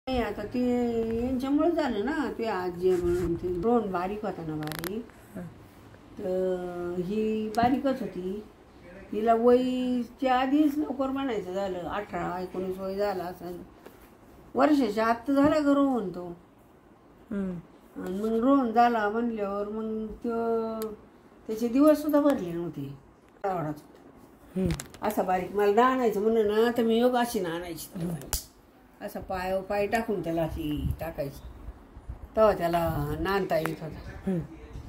नाही आता ते यांच्यामुळे झालं ना, ते आजी म्हणून ते ड्रोन बारीक होता ना, बारीक. तर ही बारीकच होती, तिला वयच्या आधीच लवकर म्हणायचं झालं, 18-19 वय झालं असं. वर्षाच्या आत झाला का रोहन तो. आणि मग रोहन झाला म्हणल्यावर मग त्याचे दिवस सुद्धा भरले नव्हते. आवडाच असा बारीक मला नाणायचं म्हणून ना, तर मी योग अशी नाणायची, असं पाय टाकून त्याला अशी टाकायची, तेव्हा त्याला नांदता येत होता.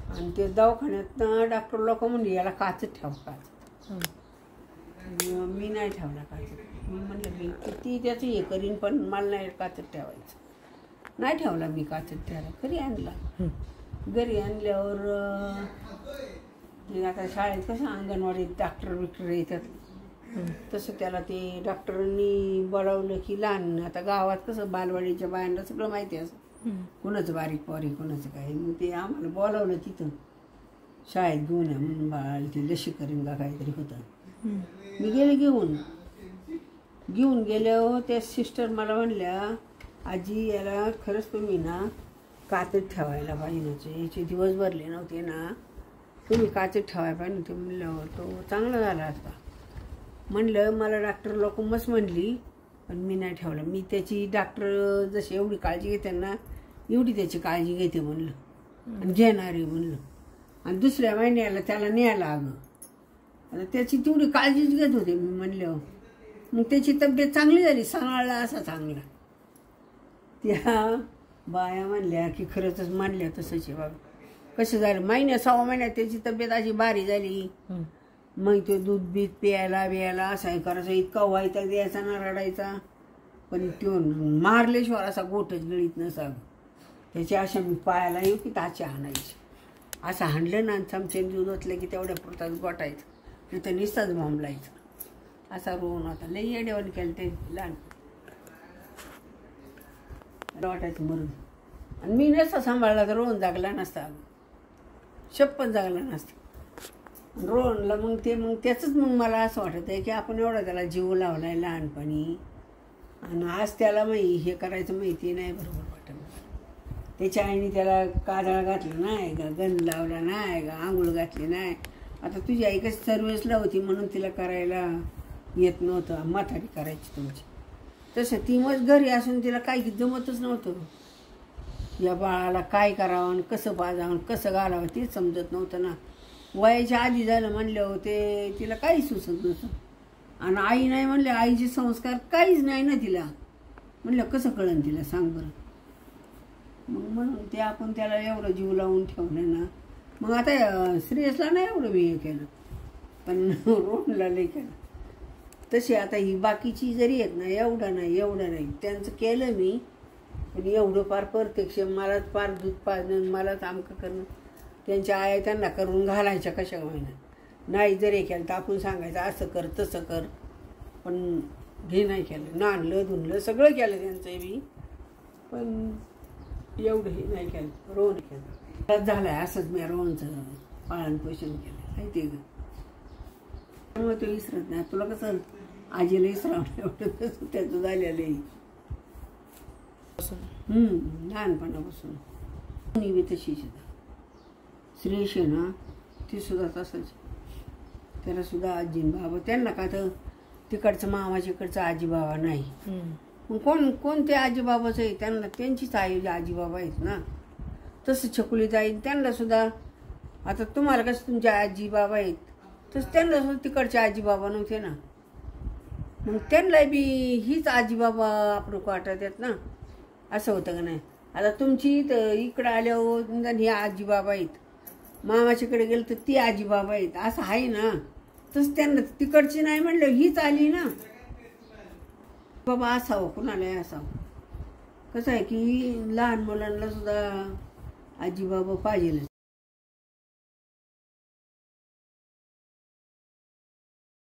आणि ते दवाखान्यात डॉक्टर लोक म्हणले याला काचत ठेव, काच. मी नाही ठेवला काचत. मी म्हणलं मी किती त्याचं हे करीन, पण मला नाही काचत ठेवायचं. नाही ठेवला मी काचत ठेवला, घरी आणला. घरी आणल्यावर आता शाळेत कसं अंगणवाडीत डॉक्टर येतात, तसं त्याला ते डॉक्टरांनी बोलावलं की लहान, आता गावात कसं बालवाडीच्या बायांना सगळं माहिती असं, कुणाचं बारीक पोरी कुणाचं काय. मग ते आम्हाला बोलावलं तिथं शाळेत घेऊन या म्हणून, बाळ ती लसीकरण का काहीतरी होतं. मी गेले घेऊन गेल्यावर त्या सिस्टर मला म्हणल्या, आजी याला खरंच तुम्ही ना काचत ठेवायला पाहिजे, याचे दिवस भरले नव्हते ना, तुम्ही काचत ठेवायला पाहिजे. ते म्हणल्यावर तो चांगला झाला असता. म्हणलं मला डॉक्टर लोक मस्त म्हणली, पण मी नाही ठेवलं. मी त्याची डॉक्टर जशी एवढी काळजी घेते ना, एवढी त्याची काळजी घेते म्हणलं, आणि घेणारे म्हणलं. आणि दुसऱ्या महिन्याला त्याला न्यायला अगं, आता त्याची तेवढी काळजीच घेत होते मी म्हणल्यावर. मग त्याची तब्येत चांगली झाली, सांभाळला असा चांगला. त्या बाया म्हणल्या की खरंच मानल्या तसंच आहे बाबा. कसं झालं, 1-6 महिन्यात त्याची तब्येत अशी बारी झाली. मग ते दूध बीत प्यायला असं हे करायचं, इतका व्हायचा द्यायचा ना, रडायचा. पण तो मारल्याशिवाय असा गोठच गळीत नसा. त्याच्या अशा मी पायाला येऊ की ताचे आणायचे, असं हाणलं ना, चमच्याने दूध ओतलं की तेवढ्या पुरतात गोटायचं, नाही तर निस्ताच बोंबलायचं. असा रोवून होता, लई येड्यावानी केलं ते लहान वाटायचं मरून. आणि मी नसता सांभाळला तर रोहन जागला नसता, शप्पथ जागला नसता रोहनला. मग त्याचंच मग मला असं वाटत आहे की आपण एवढा त्याला जीव लावलाय लहानपणी, आणि आज त्याला हे करायचं माहिती नाही, बरोबर वाटत. त्याच्या आईने त्याला काजळ घातलं नाही का, गंध लावला नाही का, आंघोळ घातली नाही. आता तुझी आई कशी सर्व्हिसला होती म्हणून तिला करायला येत नव्हतं, म्हातारी करायची तुमची. तसं ती मग घरी असून तिला काही जमतच नव्हतं. या बाळाला काय करावं आणि कसं पाजावं कसं घालावं तेच समजत नव्हतं ना. वयाच्या आधी झालं म्हणल्यावर ते तिला काहीच सुचत नव्हतं. आणि आई नाही म्हणले, आईचे संस्कार काहीच नाही ना तिला. म्हणलं कसं कळन तिला, सांग बरं. मग म्हणून ते आपण त्याला एवढं जीव लावून ठेवलं ना. मग आता श्रेयसला नाही एवढं मी हे केलं, पण रोहनला लई केलं. तशी आता ही बाकीची जरी येत ना, एवढं नाही त्यांचं केलं मी. पण एवढं फार प्रत्यक्ष मलाच फार दूध पाजणं, मलाच आमकं करणं, त्यांच्या आया त्यांना करून घालायच्या कशा होईना. नाही जरी केलं तर आपण सांगायचं असं कर तसं कर, पण हे नाही केलं. नाणलं धुणलं सगळं केलं त्यांचं बी, पण एवढं हे नाही केलं. रोहन केलं झालंय असंच मी रोहनचं पालन पोषण केलं माहिती आहे का. त्यामुळे तो विसरत नाही. तुला कसं आजीला विसरावं एवढं तसं त्याचं झालेलं आहे लहानपणापासून. मी बी तशीच श्रेयश आहे ना, ती सुद्धा तसंच. त्याला सुद्धा आजी बाबा, त्यांना का तर तिकडचं मामाच्याकडचं आजी बाबा नाही. मग कोणते आजी बाबाच आहे, त्यांना त्यांचीच आई आजी बाबा आहेत ना. तसं छकुली जाईल त्यांना सुद्धा. आता तुम्हाला कसं तुमच्या आजी बाबा आहेत, तसं त्यांना सुद्धा तिकडचे आजी बाबा नव्हते ना. मग त्यांना बी हीच आजी बाबा आपण वाटत आहेत ना, असं होतं का नाही. आता तुमची तर इकडं आल्यावर ही आजी बाबा आहेत, मामाच्याकडे गेलं तर ती आजी बाबा आहेत, असं आहे ना. तसं त्यांना तिकडची नाही म्हणलं, हीच आली ना बाबा. असावं कुणालाही असावं. कसं आहे की लहान मुलांना सुद्धा आजी बाबा पाहिजेलच.